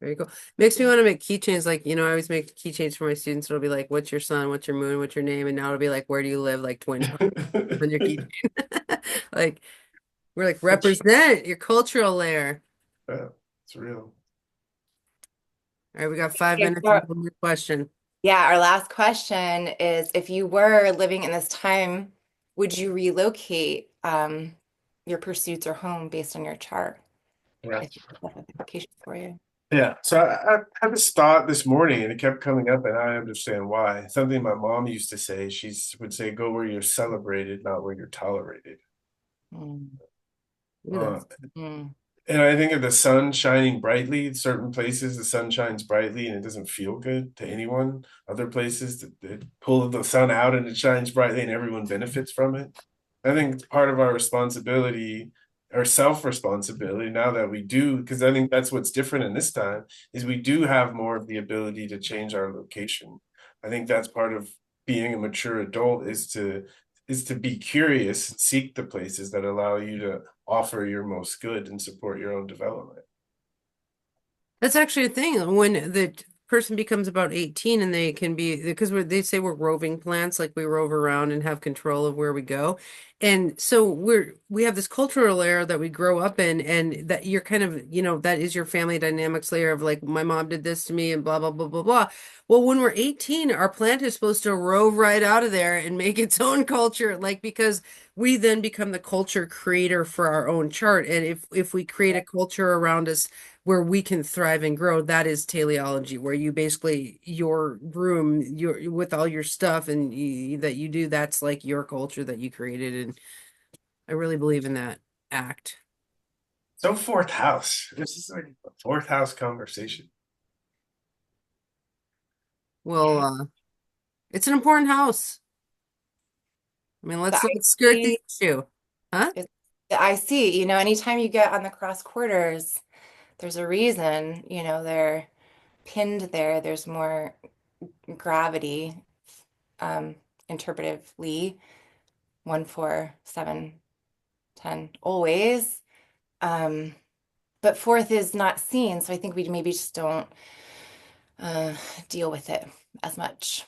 [SPEAKER 1] Very cool. Makes me want to make keychains. Like, I always make keychains for my students. It'll be like, what's your sun? What's your moon? What's your name? And now it'll be like, where do you live? Like twin pine on your keychain. Like, we're like, represent your cultural layer.
[SPEAKER 3] Yeah, it's real.
[SPEAKER 1] All right, we got 5 minutes and
[SPEAKER 2] Okay,
[SPEAKER 1] one more question.
[SPEAKER 2] yeah, our last question is if you were living in this time, would you relocate your pursuits or home based on your chart?
[SPEAKER 3] Yeah.
[SPEAKER 2] I think that's an application for you.
[SPEAKER 3] Yeah. So I had this thought this morning and it kept coming up, and I understand why. Something my mom used to say, would say, go where you're celebrated, not where you're tolerated.
[SPEAKER 2] Mm,
[SPEAKER 1] Ooh,
[SPEAKER 3] Uh,
[SPEAKER 1] that's
[SPEAKER 2] mm.
[SPEAKER 3] and I think of the sun shining brightly. Certain places, the sun shines brightly and it doesn't feel good to anyone. Other places, that pull the sun out and it shines brightly and everyone benefits from it. I think it's part of our responsibility, our self-responsibility now that we do, because I think that's what's different in this time, is we do have more of the ability to change our location. I think that's part of being a mature adult, is to be curious and seek the places that allow you to offer your most good and support your own development.
[SPEAKER 1] That's actually a thing. When the person becomes about 18 and they can be, because they say we're roving plants, like we rove around and have control of where we go. And so we have this cultural layer that we grow up in, and that you're kind of, that is your family dynamics layer of like, my mom did this to me and blah, blah, blah, blah, blah. Well, when we're 18, our plant is supposed to rove right out of there and make its own culture, like because we then become the culture creator for our own chart. And if we create a culture around us where we can thrive and grow, that is teleology, where you basically your room, your with all your stuff and that you do, that's like your culture that you created, and I really believe in that act.
[SPEAKER 3] So fourth house. This is like a fourth house conversation.
[SPEAKER 1] Well,
[SPEAKER 2] Yeah.
[SPEAKER 1] it's an important house. I mean,
[SPEAKER 2] The
[SPEAKER 1] let's skirt the
[SPEAKER 2] IC
[SPEAKER 1] issue, huh?
[SPEAKER 2] is the IC, anytime you get on the cross quarters, there's a reason, they're pinned there. There's more gravity, um, interpretively, 1, 4, 7, 10, always. Um, but fourth is not seen, so I think we maybe just don't uh, deal with it as much.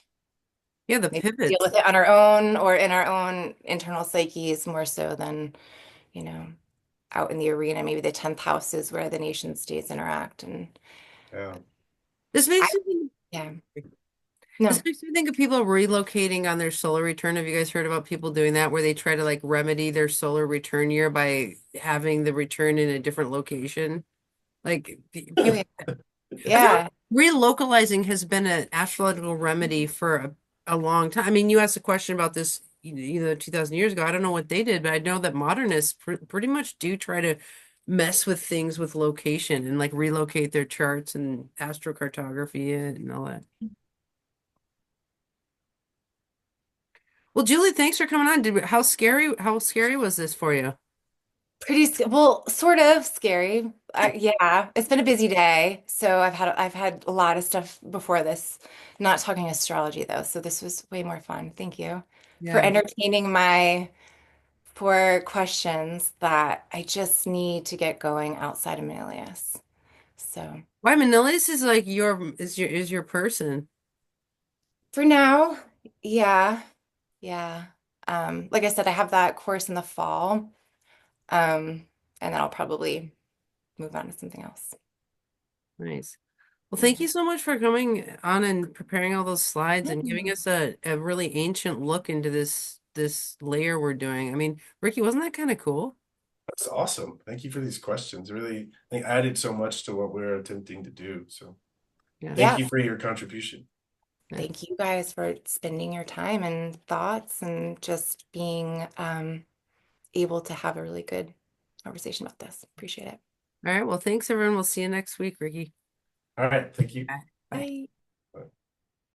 [SPEAKER 1] Yeah, the
[SPEAKER 2] Maybe deal
[SPEAKER 1] pivots.
[SPEAKER 2] with it on our own or in our own internal psyches more so than, you know, out in the arena. Maybe the 10th house is where the nation states interact. And
[SPEAKER 3] Yeah.
[SPEAKER 1] This
[SPEAKER 2] I,
[SPEAKER 1] makes me
[SPEAKER 2] yeah,
[SPEAKER 1] This
[SPEAKER 2] no.
[SPEAKER 1] makes me think of people relocating on their solar return. Have you guys heard about people doing that, where they try to like remedy their solar return year by having the return in a different location? Like
[SPEAKER 2] Oh,
[SPEAKER 1] people,
[SPEAKER 2] yeah.
[SPEAKER 1] I feel like
[SPEAKER 2] Yeah.
[SPEAKER 1] relocalizing has been an astrological remedy for a long time. I mean, you asked a question about this, 2,000 years ago. I don't know what they did, but I know that modernists pretty much do try to mess with things with location and like relocate their charts and astrocartography and all that. Well, Julie, thanks for coming on. How scary was this for you?
[SPEAKER 2] Well, sort of scary. Yeah, it's been a busy day, so I've had a lot of stuff before this. Not talking astrology though, so this was way more fun. Thank you for
[SPEAKER 1] Yeah.
[SPEAKER 2] entertaining my 4 questions that I just need to get going outside of Manilius. So
[SPEAKER 1] Why Manilius is like your person.
[SPEAKER 2] for now, yeah, Yeah. Like I said, I have that course in the fall. And then I'll probably move on to something else.
[SPEAKER 1] Nice. Well, thank
[SPEAKER 2] Yeah.
[SPEAKER 1] you so much for coming on and preparing all those slides and giving
[SPEAKER 2] Yeah.
[SPEAKER 1] us a really ancient look into this layer we're doing. I mean, Ricky, wasn't that kind of cool?
[SPEAKER 3] That's awesome. Thank you for these questions. Really, they added so much to what we're attempting to do. So
[SPEAKER 1] Yeah.
[SPEAKER 3] thank
[SPEAKER 2] Yeah.
[SPEAKER 3] you for your contribution.
[SPEAKER 1] Yeah.
[SPEAKER 2] Thank you guys for spending your time and thoughts and just being able to have a really good conversation about this. Appreciate it.
[SPEAKER 1] All right. Well, thanks everyone. We'll see you next week, Ricky.
[SPEAKER 3] All right. Thank you.
[SPEAKER 1] Bye. Bye.
[SPEAKER 2] Bye.